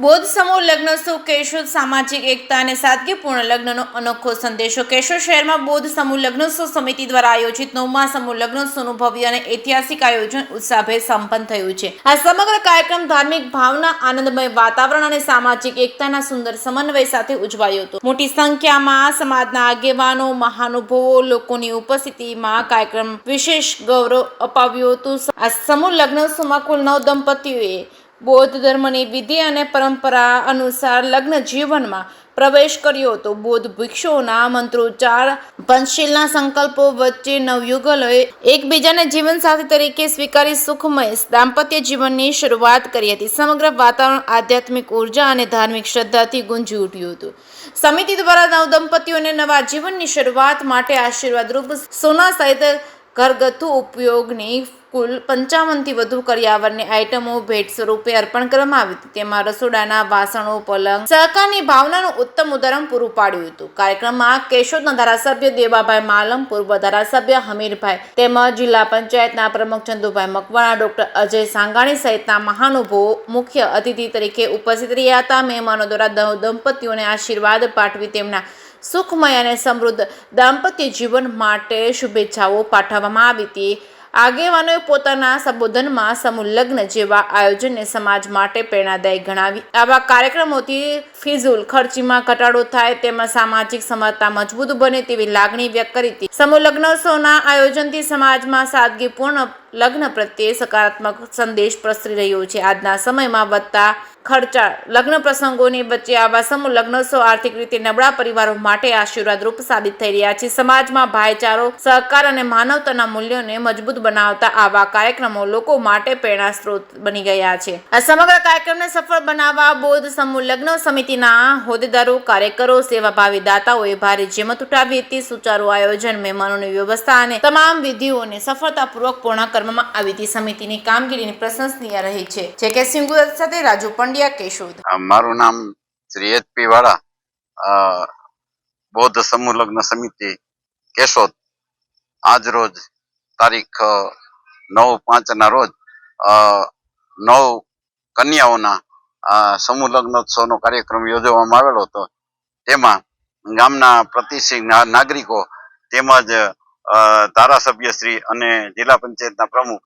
બૌદ્ધ સમૂહ લગ્નોત્સવ કેશોદ સામાજિક એકતા અને સાદગીપૂર્ણ લગ્નનો અનોખો સંદેશો। કેશોદ શહેરમાં બૌદ્ધ સમૂહ લગ્નોત્સવ સમિતિ દ્વારા આયોજિત 9મા સમૂહ લગ્નોત્સવનું ભવ્ય અને ઐતિહાસિક આયોજન ઉત્સાહભેર સંપન્ન થયું છે। આ સમગ્ર કાર્યક્રમ ધાર્મિક ભાવના, આનંદમય વાતાવરણ અને સામાજિક એકતાના સુંદર સમન્વય સાથે ઉજવાયો હતો। મોટી સંખ્યામાં સમાજના આગેવાનો, મહાનુભાવો લોકોની ઉપસ્થિતિમાં કાર્યક્રમ વિશેષ ગૌરવ અપાવ્યું હતું। આ સમૂહ લગ્નોત્સવમાં કુલ 9 દંપતીઓએ બૌદ્ધ ધર્મની વિધિ અને પરંપરા અનુસાર લગ્ન જીવનમાં પ્રવેશ કર્યો હતો। બૌદ્ધ ભિક્ષુઓના મંત્રોચ્ચાર, પંચશીલના સંકલ્પો વચ્ચે નવયુગલોએ એકબીજાને જીવનસાથી તરીકે સ્વીકારી સુખમય દાંપત્ય જીવનની શરૂઆત કરી હતી। સમગ્ર વાતાવરણ આધ્યાત્મિક ઉર્જા અને ધાર્મિક શ્રદ્ધાથી ગુંજી ઉઠ્યું હતું। સમિતિ દ્વારા નવદંપતીઓને નવા જીવનની શરૂઆત માટે આશીર્વાદરૂપ સોના સહિત ઘરગથ્થુ ઉપયોગની કુલ 55થી વધુ કરિયાવરની આઇટમો ભેટ સ્વરૂપે અર્પણ કરવામાં આવી હતી। તેમાં રસોડાના વાસણો, પલંગ, સહકારની ભાવનાનું ઉત્તમ ઉદાહરણ પૂરું પાડ્યું હતું। કાર્યક્રમમાં કેશોદના ધારાસભ્ય દેવાભાઈ માલમ, પૂર્વ ધારાસભ્ય હમીરભાઈ તેમજ જિલ્લા પંચાયતના પ્રમુખ ચંદુભાઈ મકવાણા, ડોક્ટર અજય સાંગાણી સહિતના મહાનુભાવો મુખ્ય અતિથિ તરીકે ઉપસ્થિત રહ્યા હતા। મહેમાનો દ્વારા દંપતીઓને આશીર્વાદ પાઠવી તેમના સુખમય અને સમૃદ્ધ દાંપત્ય જીવન માટે શુભેચ્છાઓ પાઠવવામાં આવી હતી। આગેવાનોએ પોતાના સંબોધનમાં સમૂહ લગ્ન જેવા આયોજનને સમાજ માટે પ્રેરણાદાયી ગણાવી આવા કાર્યક્રમોથી ફિઝુલ ખર્ચીમાં ઘટાડો થાય તેમજ સામાજિક સમરસતા મજબૂત બને તેવી લાગણી વ્યક્ત કરી હતી। સમૂહ લગ્નોત્સવના આયોજનથી સમાજમાં સાદગીપૂર્ણ લગ્ન પ્રત્યે સકારાત્મક સંદેશ પ્રસરી રહ્યો છે। આજના સમયમાં વધતા ખર્ચાળ લગ્ન પ્રસંગોની વચ્ચે આવા સમૂહ લગ્નોત્સવ આર્થિક રીતે નબળા પરિવારો માટે આશીર્વાદરૂપ સાબિત થઈ રહ્યા છે। સમાજમાં ભાઈચારો, સહકાર અને માનવતાના મૂલ્યોને મજબૂત બનાવતા આવા કાર્યક્રમો લોકો માટે પ્રેરણા સ્ત્રોત બની ગયા છે। આ સમગ્ર કાર્યક્રમને સફળ બનાવવા બૌદ્ધ સમૂહ લગ્ન સમિતિના હોદ્દેદારો, કાર્યકરો, સેવાભાવી દાતાઓએ ભારે જહેમત ઉઠાવી હતી। સુચારુ આયોજન, મહેમાનોની વ્યવસ્થા અને તમામ વિધિઓને સફળતાપૂર્વક પૂર્ણ કરવામાં આવી હતી। સમિતિની કામગીરીની પ્રશંસનીય રહી છે। જે કે સિંગુ સાથે રાજુ પંડ્યા, કેશોદ। મારું નામ શ્રી એચ.પી. વાળા, બૌદ્ધ સમૂહ લગ્ન સમિતિ કેશોદ। આજ રોજ તારીખ 9/5 ના રોજ 9 કન્યાઓના સમૂહ લગ્નોત્સવનો કાર્યક્રમ યોજવામાં આવેલો હતો। તેમાં ગામના પ્રતિષ્ઠિત નાગરિકો તેમજ ધારાસભ્યશ્રી અને જિલ્લા પંચાયતના પ્રમુખ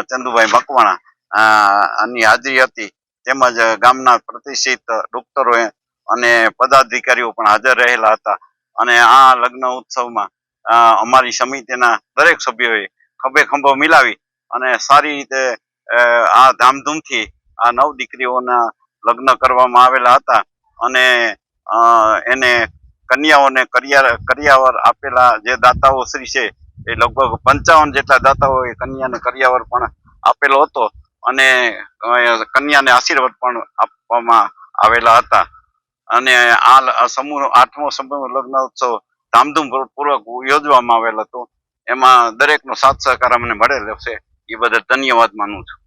ચંદુભાઈ મકવાણા ની હાજરી હતી। તેમજ ગામના પ્રતિષ્ઠિત ડોક્ટરો અને પદાધિકારીઓ પણ હાજર રહેલા હતા। અને આ લગ્ન ઉત્સવમાં અમારી સમિતિના દરેક સભ્યોએ ખભે ખંભો મિલાવી અને સારી રીતે આ ધામધૂમથી આ 9 દીકરીઓના લગ્ન કરવામાં આવેલા હતા। અને એને કન્યાઓને કરિયાવર આપેલા જે દાતાઓ શ્રી છે એ લગભગ 55 જેટલા દાતાઓએ કન્યાને કરિયાવર પણ આપેલો હતો અને કન્યાને આશીર્વાદ પણ આપવામાં આવેલા હતા। અને આ સમૂહ 8મો સમૂહ લગ્ન ઉત્સવ ધામધૂમપૂર્વક યોજવામાં આવેલ હતો। એમાં દરેકનો સાથ સહકાર અમને મળેલો છે, એ બદલ ધન્યવાદ માનું છું।